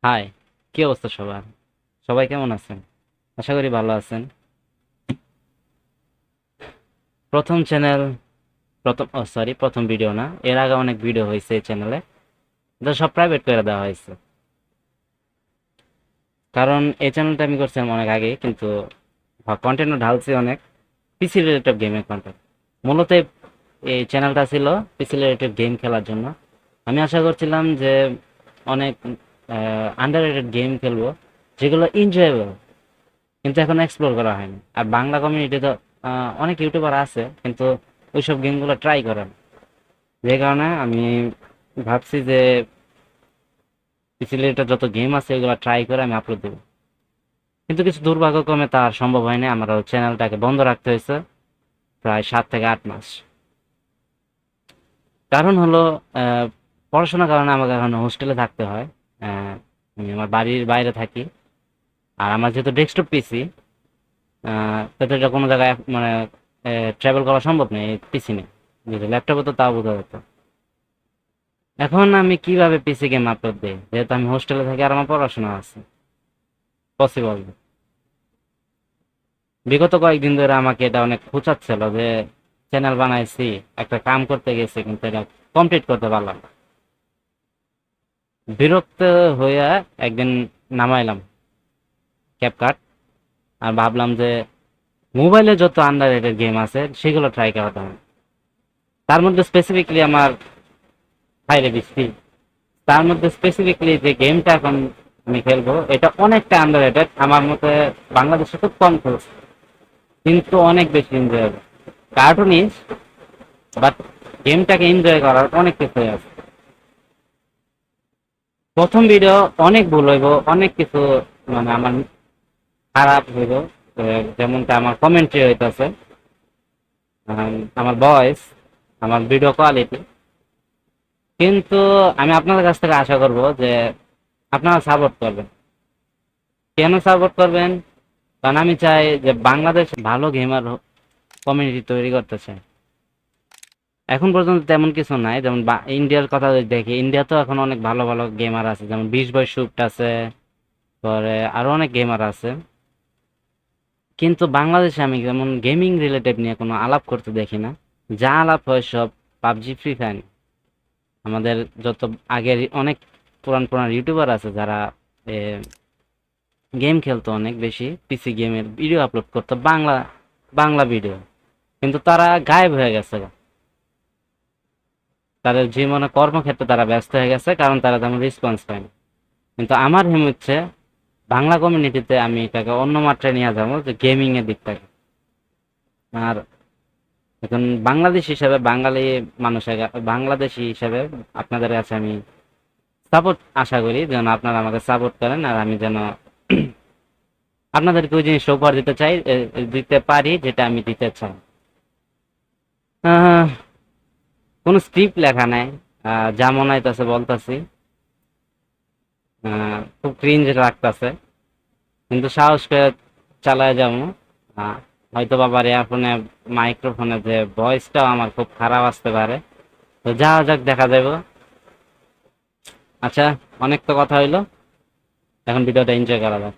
High, কি অবস্থা সবার? সবাই কেমন আছেন? আশা করি ভালো আছেন। প্রথম চ্যানেল, প্রথম ভিডিও না, এর আগে অনেক ভিডিও হয়েছে এই চ্যানেলে। এটা সব প্রাইভেট করে দেওয়া হয়েছে, কারণ এই চ্যানেলটা আমি করছিলাম অনেক আগে, কিন্তু কন্টেন্টও ঢালছি অনেক পিসি রিলেটেড গেমের কন্টেন্ট। মূলত এই চ্যানেলটা ছিল পিসি রিলেটেড গেম খেলার জন্য। আমি আশা করছিলাম যে অনেক আন্ডার রেটেড গেম খেলবো, যেগুলো এনজয়েবল, কিন্তু এখন এক্সপ্লোর করা হয়নি। আর বাংলা কমিউনিটি তো অনেক ইউটিউবার আছে, কিন্তু ওইসব গেমগুলো ট্রাই করেন। যে কারণে আমি ভাবছি যে পিসি রিলেটেড যত গেম আছে ওইগুলো ট্রাই করে আমি আপলোড দেবো। কিন্তু কিছু দুর্ভাগ্যক্রমে তা আর সম্ভব হয়নি, আমার চ্যানেলটাকে বন্ধ রাখতে হয়েছে প্রায় 7 থেকে 8 মাস। কারণ হলো আহ, পড়াশোনার কারণে আমাকে এখন হোস্টেলে থাকতে হয়। আহ, আমি আমার বাড়ির বাইরে থাকি। আর আমার যেহেতু ডেস্কটপ পিসি, তাতে এটা কোনো জায়গায় মানে ট্রাভেল করা সম্ভব নেই পিসি নেই। যদি ল্যাপটপে তো তাও বোঝা যেত। এখন আমি কিভাবে পিসি গেম আপলোড দিই, যেহেতু আমি হোস্টেলে থাকি আর আমার পড়াশোনা আছে? পসিবল না। বিগত কয়েকদিন ধরে আমাকে এটা অনেক খোঁচাচ্ছিল যে চ্যানেল বানাইছি, একটা কাম করতে গেছি, কিন্তু এটা কমপ্লিট করতে পারলাম না। বিরক্ত হইয়া একদিন নামাইলাম ক্যাপকাট, আর ভাবলাম যে মোবাইলে যত আন্ডার রেটেড গেম আছে সেগুলো ট্রাই করাতে হবে। তার মধ্যে স্পেসিফিকলি আমার বাইরে দিচ্ছি, তার মধ্যে স্পেসিফিকলি যে গেমটা এখন আমি খেলবো এটা অনেকটা আন্ডাররেটেড আমার মতে। বাংলাদেশে খুব কম খেলছে, কিন্তু অনেক বেশি এনজয় হবে। কার্টুনিস, বাট গেমটাকে এনজয় করার অনেক কিছু আছে। প্রথম ভিডিও অনেক ভুল হইব, অনেক কিছু মানে আমার খারাপ হইব। যেমনটা আমার কমেন্ট্রি হইতেছে, আমার ভয়েস, আমার ভিডিও কোয়ালিটি। কিন্তু আমি আপনাদের কাছ থেকে আশা করব যে আপনারা সাপোর্ট করবেন। কেন সাপোর্ট করবেন? কারণ আমি চাই যে বাংলাদেশ ভালো গেমার কমিউনিটি তৈরি করতে চাই। এখন পর্যন্ত তেমন কিছু নাই, যেমন ইন্ডিয়ার কথা যদি দেখি, ইন্ডিয়াতেও এখন অনেক ভালো ভালো গেমার আছে, যেমন 20 বয় সুপ্ট আছে, পরে আরো অনেক গেমার আছে। কিন্তু বাংলাদেশে আমি যেমন গেমিং রিলেটেড নিয়ে কোনো আলাপ করতে দেখি না। যা আলাপ হয় সব পাবজি, ফ্রি ফায়ার। আমাদের যত আগের অনেক পুরান পুরান ইউটিউবার আছে যারা গেম খেলতো, অনেক বেশি পিসি গেমের ভিডিও আপলোড করতো, বাংলা বাংলা ভিডিও, কিন্তু তারা গায়েব হয়ে গেছে। তাদের জীবনে কর্মক্ষেত্রে তারা ব্যস্ত হয়ে গেছে, কারণ তারা তেমন রেসপন্স পায় না। কিন্তু আমার হিম হচ্ছে বাংলা কমিউনিটিতে আমি এটাকে অন্য মাত্রায় নিয়ে যাবো, যে গেমিং এর দিকটাকে। আর এখন বাংলাদেশ হিসেবে, বাঙালি মানুষের বাংলাদেশি হিসেবে আপনাদের কাছে আমি সাপোর্ট আশা করি, যেন আপনারা আমাকে সাপোর্ট করেন, আর আমি যেন আপনাদেরকে ওই জিনিসটা উপহার দিতে চাই, দিতে পারি যেটা আমি দিতে চাই। আহ, কোনো স্ক্রিপ্ট লেখা নাই, যা মনে হইতাছে বলতাছি। খুব ক্রিঞ্জ লাগতাছে, কিন্তু সাহস করে চালায় যাবো। আহ, হয়তো বাবার ইয়ারফোনে, মাইক্রোফোনে যে ভয়েসটাও আমার খুব খারাপ আসতে পারে। তো যা যাক, দেখা যাবে। আচ্ছা, অনেক তো কথা হইলো, এখন ভিডিওটা এনজয় করা যাক।